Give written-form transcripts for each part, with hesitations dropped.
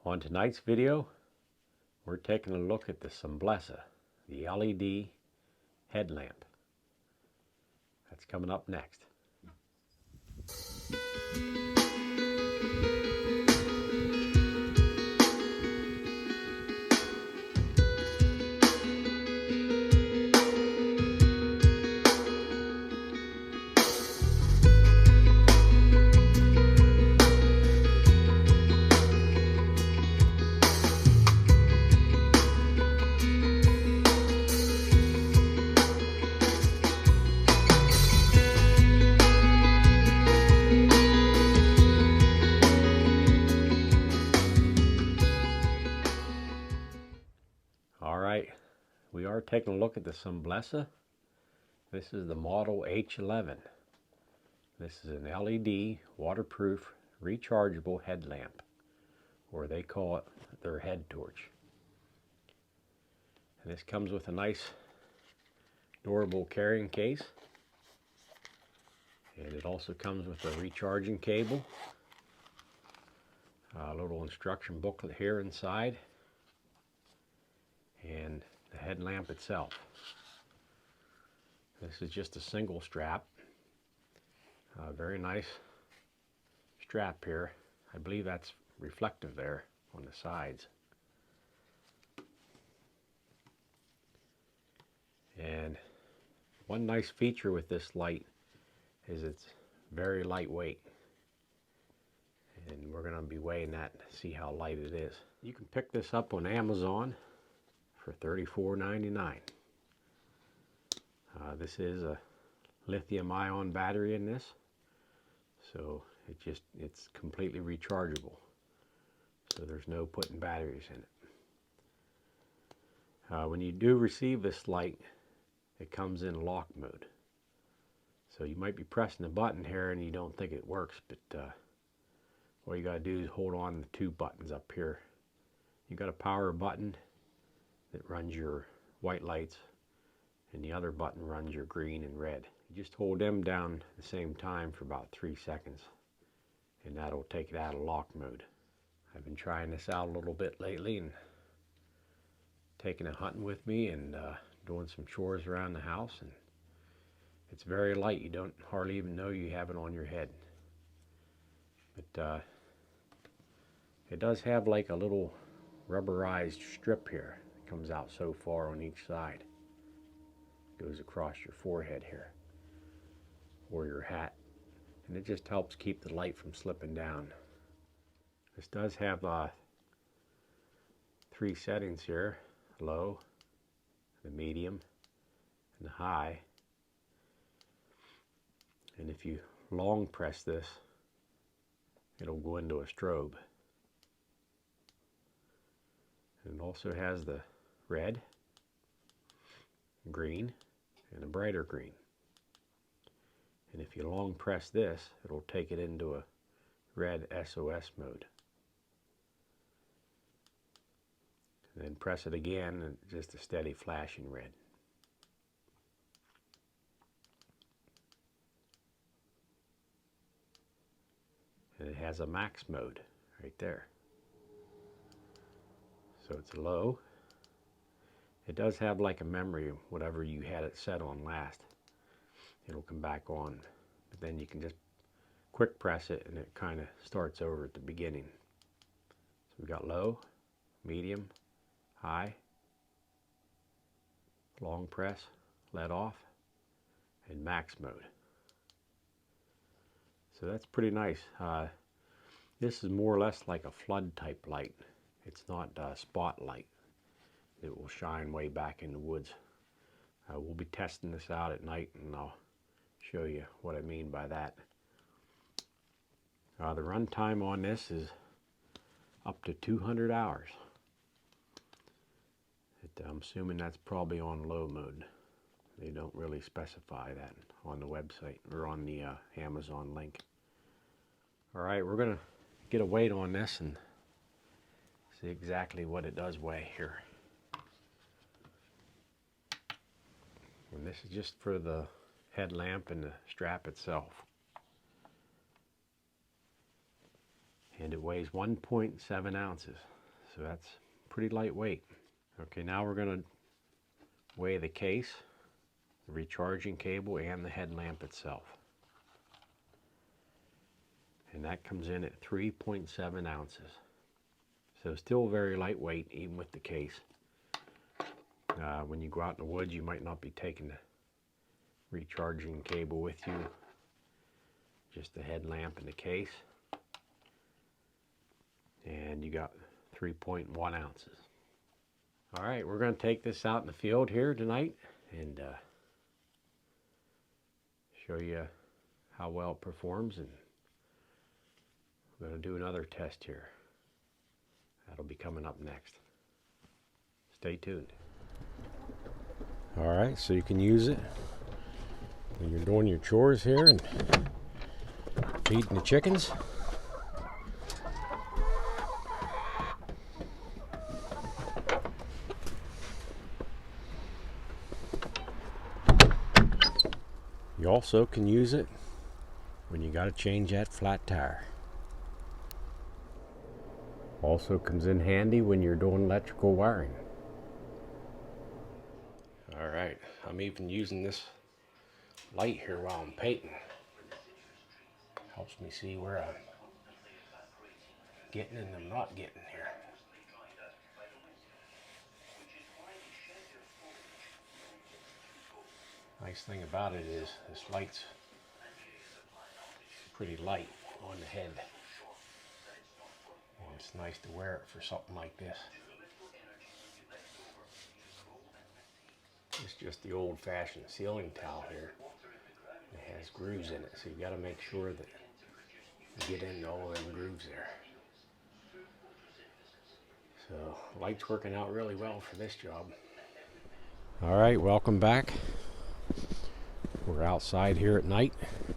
On tonight's video, we're taking a look at the Sunblesa, the LED headlamp. That's coming up next. Alright, we are taking a look at the Sunblesa. This is the model H11. This is an LED waterproof rechargeable headlamp, or they call it their head torch. And this comes with a nice durable carrying case, and it also comes with a recharging cable, a little instruction booklet here inside, and the headlamp itself. This is just a single strap. Very nice strap here. I believe that's reflective there on the sides. And one nice feature with this light is it's very lightweight. And we're going to be weighing that to see how light it is. You can pick this up on Amazon for $34.99. This is a lithium-ion battery in this, so it's completely rechargeable. So there's no putting batteries in it. When you do receive this light, it comes in lock mode. So you might be pressing the button here and you don't think it works, but all you got to do is hold on to the two buttons up here. You got a power button that runs your white lights, and the other button runs your green and red. You just hold them down at the same time for about 3 seconds, and that'll take it out of lock mode. I've been trying this out a little bit lately and taking it hunting with me and doing some chores around the house, and it's very light. You don't hardly even know you have it on your head. But it does have like a little rubberized strip here. It comes out so far on each side. Goes across your forehead here, or your hat, and it just helps keep the light from slipping down. This does have 3 settings here: low, the medium, and the high. And if you long press this, it'll go into a strobe. And it also has the red, green, and a brighter green. And if you long press this, it'll take it into a red SOS mode. And then press it again, and just a steady flashing red. And it has a max mode right there. So it's low. It does have like a memory of whatever you had it set on last. It'll come back on, but then you can just quick press it and it kind of starts over at the beginning. So we've got low, medium, high, long press, let off, and max mode. So that's pretty nice. This is more or less like a flood type light. It's not a spotlight. It will shine way back in the woods. We'll be testing this out at night, and I'll show you what I mean by that. The run time on this is up to 200 hours. I'm assuming that's probably on low mode. They don't really specify that on the website or on the Amazon link. Alright, we're going to get a weight on this and see exactly what it does weigh here. And this is just for the headlamp and the strap itself. And it weighs 1.7 ounces. So that's pretty lightweight. Okay, now we're going to weigh the case, the recharging cable, and the headlamp itself. And that comes in at 3.7 ounces. So still very lightweight even with the case. When you go out in the woods, you might not be taking the recharging cable with you, just the headlamp and the case. And you got 3.1 ounces. All right, we're going to take this out in the field here tonight and show you how well it performs, and we're going to do another test here. That'll be coming up next. Stay tuned. All right, so you can use it when you're doing your chores here and feeding the chickens. You also can use it when you got to change that flat tire. Also comes in handy when you're doing electrical wiring. Alright, I'm even using this light here while I'm painting. Helps me see where I'm getting and I'm not getting here. Nice thing about it is this light's pretty light on the head. And it's nice to wear it for something like this. It's just the old-fashioned ceiling towel here. It has grooves in it, so you got to make sure that you get into all them grooves there. So, light's working out really well for this job. Alright, welcome back. We're outside here at night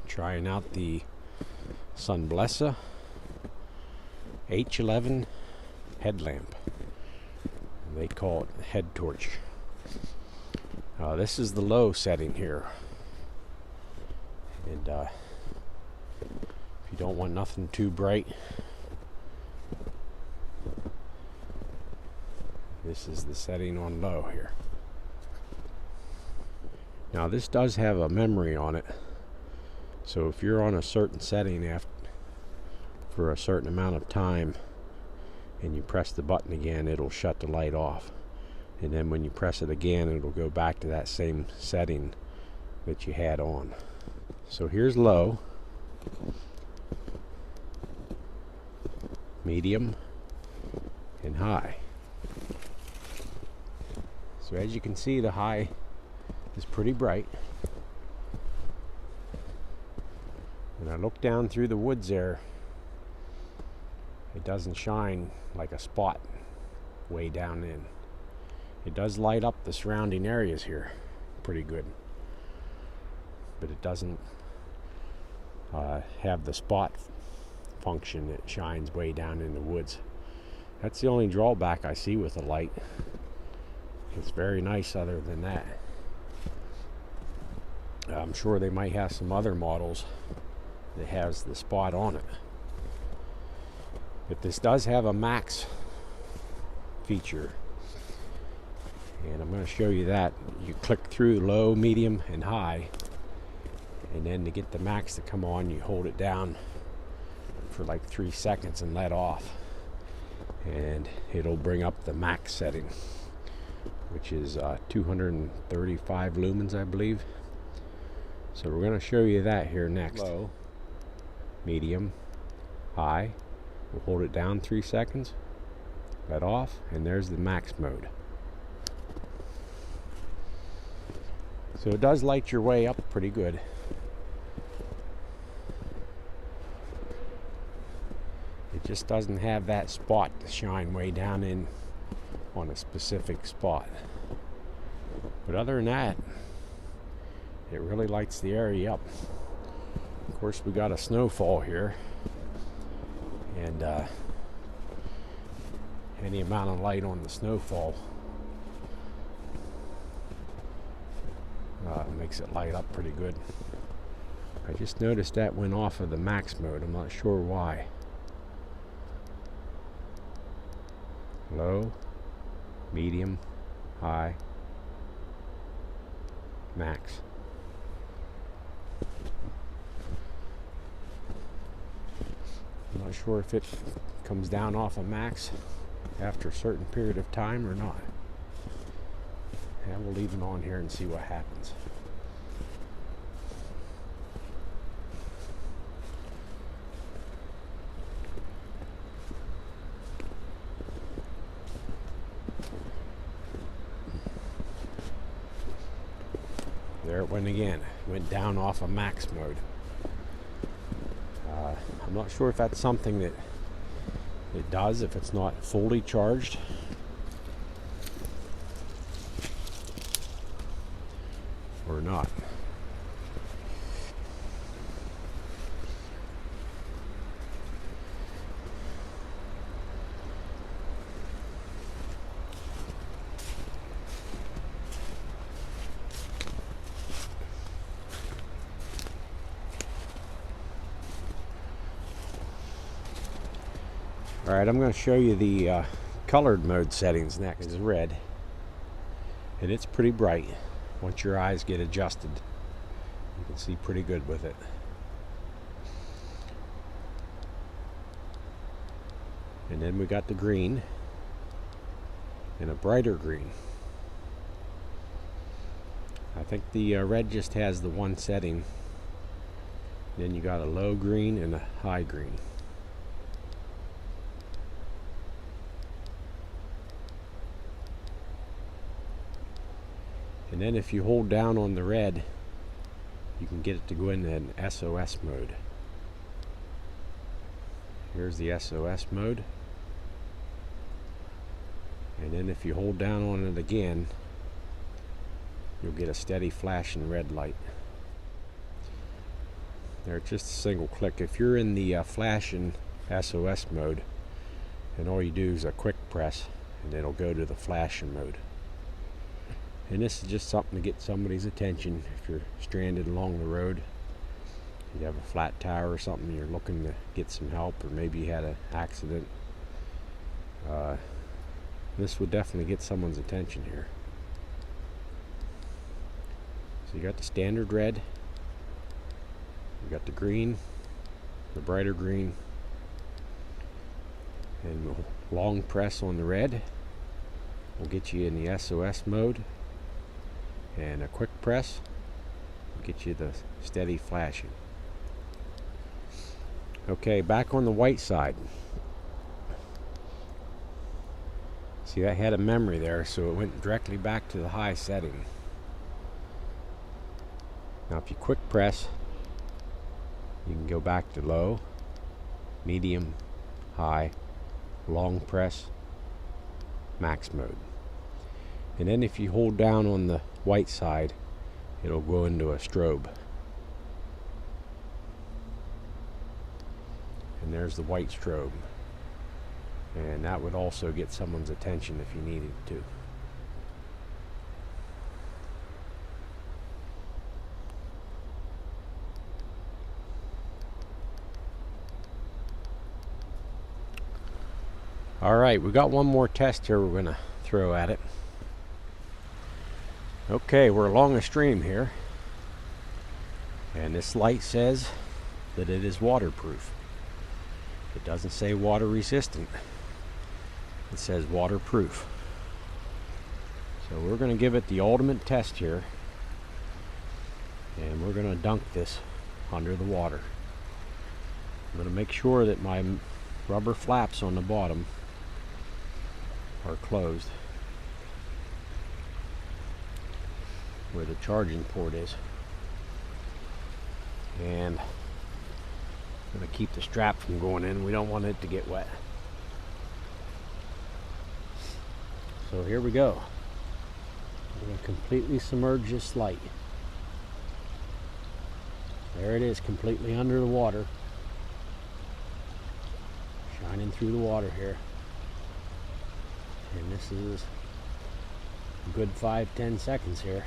trying out the Sunblesa H headlamp. They call it HeadTorch. This is the low setting here. And if you don't want nothing too bright, this is the setting on low here. Now this does have a memory on it, so if you're on a certain setting for a certain amount of time and you press the button again, it'll shut the light off, and then when you press it again, it'll go back to that same setting that you had on. So here's low, medium, and high. So as you can see, the high is pretty bright. When I look down through the woods there, it doesn't shine like a spot way down in. It does light up the surrounding areas here pretty good, but it doesn't have the spot function that shines way down in the woods. That's the only drawback I see with the light. It's very nice other than that. I'm sure they might have some other models that has the spot on it. But this does have a max feature, and I'm going to show you that. You click through low, medium, and high, and then to get the max to come on, you hold it down for like 3 seconds and let off, and it'll bring up the max setting, which is 235 lumens, I believe. So we're going to show you that here next. Low, medium, high. We'll hold it down 3 seconds, let off, and there's the max mode. So it does light your way up pretty good. It just doesn't have that spot to shine way down in on a specific spot. But other than that, it really lights the area up. Of course, we got a snowfall here, and any amount of light on the snowfall makes it light up pretty good. I just noticed that went off of the max mode. I'm not sure why. low, medium, high, max. I'm not sure if it comes down off of max after a certain period of time or not. And we'll leave it on here and see what happens. There it went again. Went down off of max mode. I'm not sure if that's something that it does if it's not fully charged. Or not. Alright, I'm going to show you the colored mode settings next. It's red, and it's pretty bright. Once your eyes get adjusted, you can see pretty good with it. And then we got the green, and a brighter green. I think the red just has the one setting. Then you got a low green and a high green. And then if you hold down on the red, you can get it to go into an SOS mode. Here's the SOS mode. And then if you hold down on it again, you'll get a steady flashing red light. There, it's just a single click. If you're in the flashing SOS mode, and all you do is a quick press, and it'll go to the flashing mode. And this is just something to get somebody's attention if you're stranded along the road. You have a flat tire or something, you're looking to get some help, or maybe you had an accident. This would definitely get someone's attention here. So you got the standard red, you got the green, the brighter green, and long press on the red will get you in the SOS mode. And a quick press will get you the steady flashing. Okay, back on the white side. See, that had a memory there, so it went directly back to the high setting. Now if you quick press, you can go back to low, medium, high, long press, max mode. And then if you hold down on the white side, it'll go into a strobe. And there's the white strobe. And that would also get someone's attention if you needed to. Alright, we got one more test here we're going to throw at it. Okay, we're along a stream here, and this light says that it is waterproof. It doesn't say water resistant, it says waterproof. So we're going to give it the ultimate test here, and we're going to dunk this under the water. I'm going to make sure that my rubber flaps on the bottom are closed, where the charging port is, and I'm going to keep the strap from going in. We don't want it to get wet. So here we go. I'm going to completely submerge this light. There it is, completely under the water, shining through the water here. And this is a good 5-10 seconds here.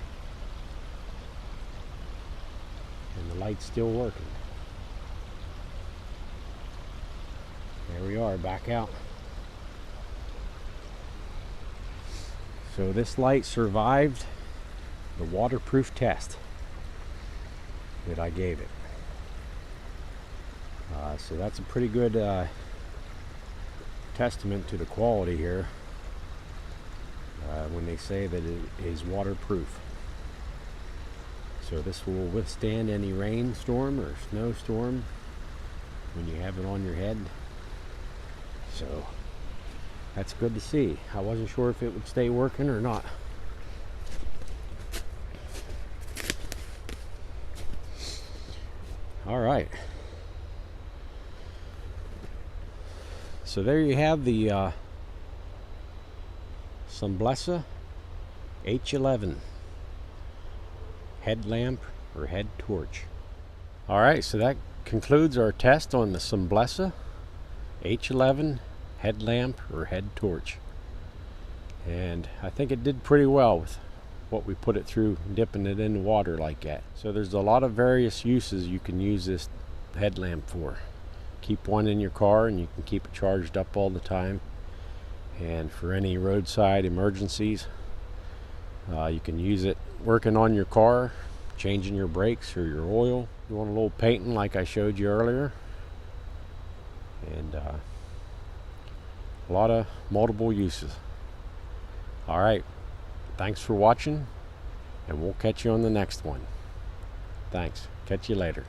And the light's still working. There we are, back out. So this light survived the waterproof test that I gave it. So that's a pretty good testament to the quality here when they say that it is waterproof. So this will withstand any rainstorm or snowstorm when you have it on your head. So that's good to see. I wasn't sure if it would stay working or not. All right. So there you have the Sunblesa H11 headlamp or head torch. All right, so that concludes our test on the Sunblesa H11 headlamp or head torch. And I think it did pretty well with what we put it through, dipping it in the water like that. So there's a lot of various uses you can use this headlamp for. Keep one in your car and you can keep it charged up all the time. And for any roadside emergencies, you can use it working on your car, changing your brakes or your oil, doing a little painting like I showed you earlier. And a lot of multiple uses. All right, thanks for watching, and we'll catch you on the next one. Thanks. Catch you later.